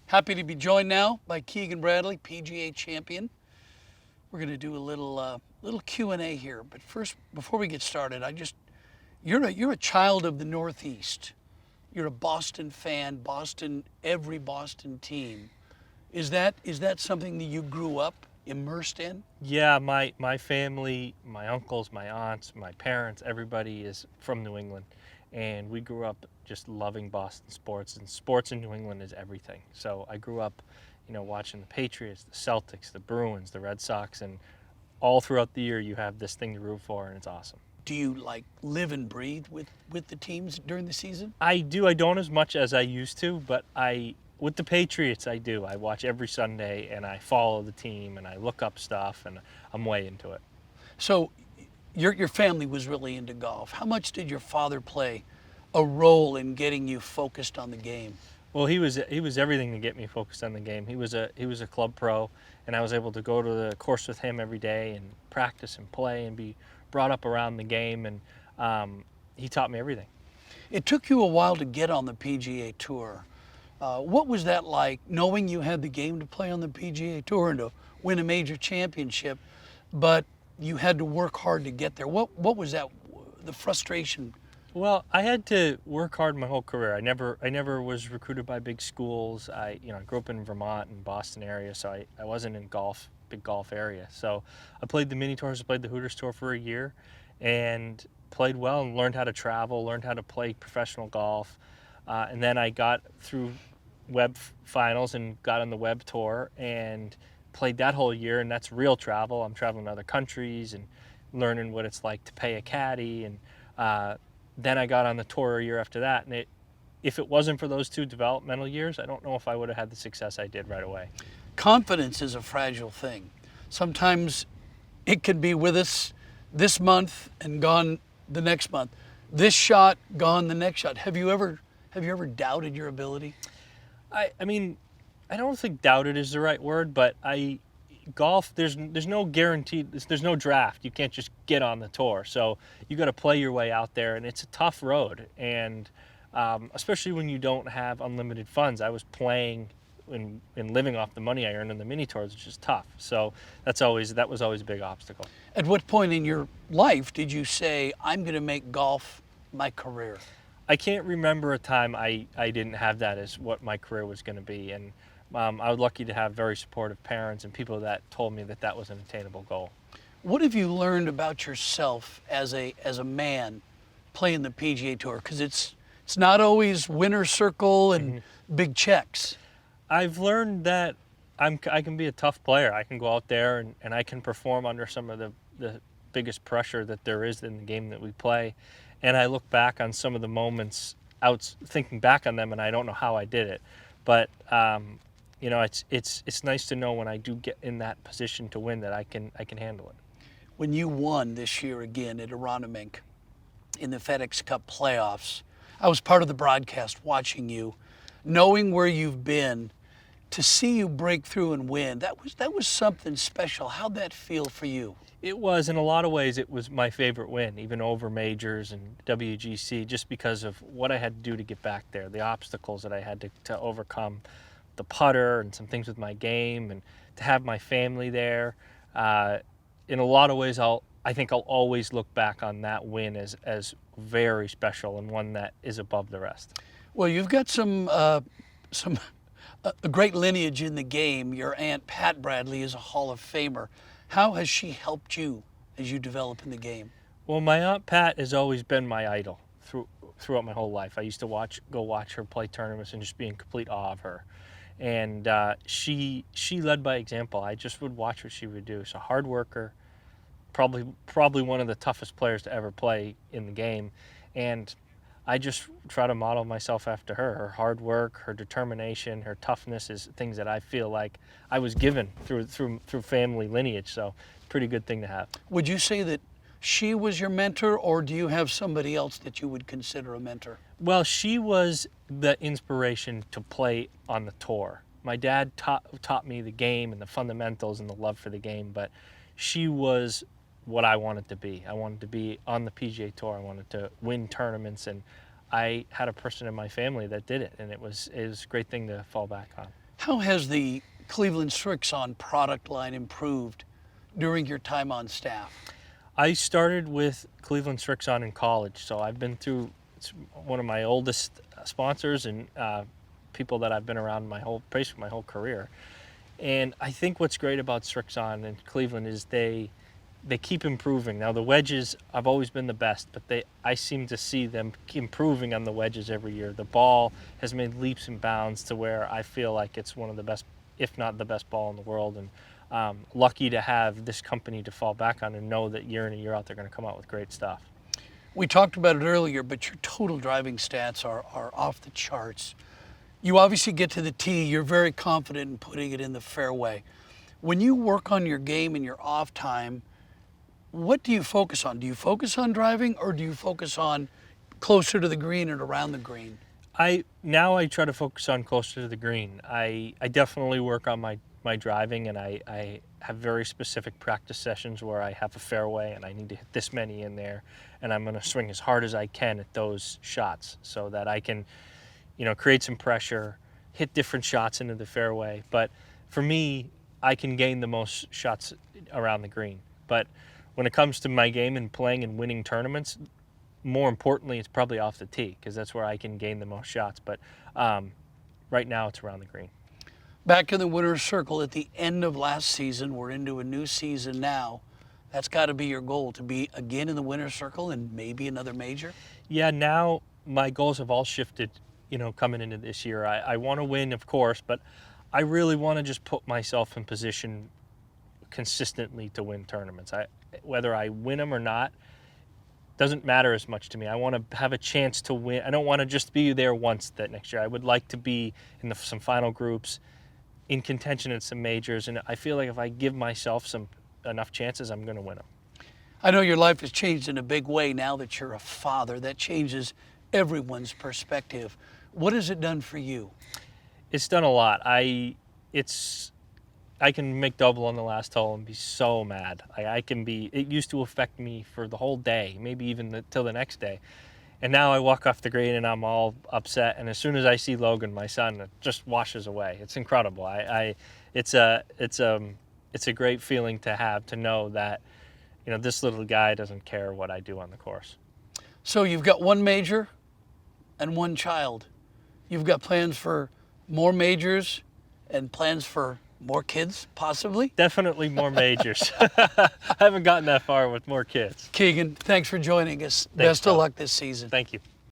Happy to be joined now by Keegan Bradley, PGA champion. We're going to do a little Q&A here, but first, before we get started, you're a child of the Northeast. You're a Boston fan, every Boston team. Is that something that you grew up immersed in? Yeah, my family, my uncles, my aunts, my parents, everybody is from New England. And we grew up just loving Boston sports, and sports in New England is everything. So I grew up, watching the Patriots, the Celtics, the Bruins, the Red Sox, and all throughout the year you have this thing to root for, and it's awesome. Do you live and breathe with the teams during the season? I do. I don't as much as I used to, but with the Patriots, I do. I watch every Sunday, and I follow the team, and I look up stuff, and I'm way into it. So your family was really into golf. How much did your father play a role in getting you focused on the game? Well, he was everything to get me focused on the game. He was a club pro, and I was able to go to the course with him every day and practice and play and be brought up around the game, and he taught me everything. It took you a while to get on the PGA Tour. What was that like, knowing you had the game to play on the PGA Tour and to win a major championship, but you had to work hard to get there? What was that, the frustration? Well, I had to work hard my whole career. I never was recruited by big schools. I grew up in Vermont and Boston area, so I wasn't in big golf area. So I played the mini tours, I played the Hooters Tour for a year, and played well and learned how to travel, learned how to play professional golf, and then I got through web finals and got on the web tour and played that whole year, and that's real travel. I'm traveling to other countries and learning what it's like to pay a caddy, and then I got on the tour a year after that, and if it wasn't for those 2 developmental years, I don't know if I would have had the success I did right away. Confidence is a fragile thing. Sometimes it could be with us this month and gone the next month. This shot, gone the next shot. Have you ever doubted your ability? I mean, I don't think doubted is the right word, but golf, there's no guarantee, there's no draft. You can't just get on the tour. So you got to play your way out there, and it's a tough road. And especially when you don't have unlimited funds. I was playing and living off the money I earned in the mini tours, which is tough. So that was always a big obstacle. At what point in your life did you say, I'm going to make golf my career? I can't remember a time I didn't have that as what my career was going to be. And I was lucky to have very supportive parents and people that told me that was an attainable goal. What have you learned about yourself as a man playing the PGA Tour? Because it's not always winner's circle and big checks. I've learned that I can be a tough player. I can go out there and I can perform under some of the biggest pressure that there is in the game that we play. And I look back on some of the moments, thinking back on them, and I don't know how I did it. But it's nice to know when I do get in that position to win that I can handle it. When you won this year again at Aronimink in the FedEx Cup playoffs, I was part of the broadcast watching you, knowing where you've been. To see you break through and win, that was something special. How'd that feel for you? It was, in a lot of ways, it was my favorite win, even over majors and WGC, just because of what I had to do to get back there, the obstacles that I had to overcome, the putter and some things with my game, and to have my family there. In a lot of ways, I think I'll always look back on that win as very special and one that is above the rest. Well, you've got a great lineage in the game. Your Aunt Pat Bradley is a Hall of Famer. How has she helped you as you develop in the game? Well, my Aunt Pat has always been my idol throughout my whole life. I used to go watch her play tournaments and just be in complete awe of her. And she led by example. I just would watch what she would do. She's a hard worker, probably one of the toughest players to ever play in the game. And I just try to model myself after her. Her hard work, her determination, her toughness is things that I feel like I was given through family lineage. So, pretty good thing to have. Would you say that she was your mentor, or do you have somebody else that you would consider a mentor? Well, she was the inspiration to play on the tour. My dad taught me the game and the fundamentals and the love for the game, but she was what I wanted to be. I wanted to be on the PGA Tour. I wanted to win tournaments, and I had a person in my family that did it, and it was a great thing to fall back on. How has the Cleveland Srixon product line improved during your time on staff? I started with Cleveland Srixon in college, so I've been through. It's one of my oldest sponsors and people that I've been around basically my whole career. And I think what's great about Srixon in Cleveland is they keep improving. Now the wedges, I've always been the best, but I seem to see them keep improving on the wedges every year. The ball has made leaps and bounds to where I feel like it's one of the best, if not the best ball in the world. And lucky to have this company to fall back on and know that year in and year out they're going to come out with great stuff. We talked about it earlier, but your total driving stats are off the charts. You obviously get to the tee, you're very confident in putting it in the fairway. When you work on your game in your off time, what do you focus on? Do you focus on driving, or do you focus on closer to the green and around the green? Now I try to focus on closer to the green. I definitely work on my driving, and I have very specific practice sessions where I have a fairway and I need to hit this many in there, and I'm going to swing as hard as I can at those shots so that I can, create some pressure, hit different shots into the fairway. But for me, I can gain the most shots around the green. But when it comes to my game and playing and winning tournaments, more importantly, it's probably off the tee, because that's where I can gain the most shots. But right now it's around the green. Back in the winner's circle at the end of last season, we're into a new season now. That's got to be your goal, to be again in the winner's circle and maybe another major? Yeah, now my goals have all shifted, coming into this year. I want to win, of course, but I really want to just put myself in position consistently to win tournaments. Whether I win them or not doesn't matter as much to me. I want to have a chance to win. I don't want to just be there once that next year. I would like to be in some final groups, in contention at some majors, and I feel like if I give myself enough chances, I'm going to win them. I know your life has changed in a big way now that you're a father. That changes everyone's perspective. What has it done for you? It's done a lot. I can make double on the last hole and be so mad. It used to affect me for the whole day, maybe even till the next day. And now I walk off the green and I'm all upset. And as soon as I see Logan, my son, it just washes away. It's incredible. It's a great feeling to have, to know that, this little guy doesn't care what I do on the course. So you've got one major and one child. You've got plans for more majors and plans for more kids, possibly? Definitely more majors. I haven't gotten that far with more kids. Keegan, thanks for joining us. Thanks, Best of luck this season. Thank you.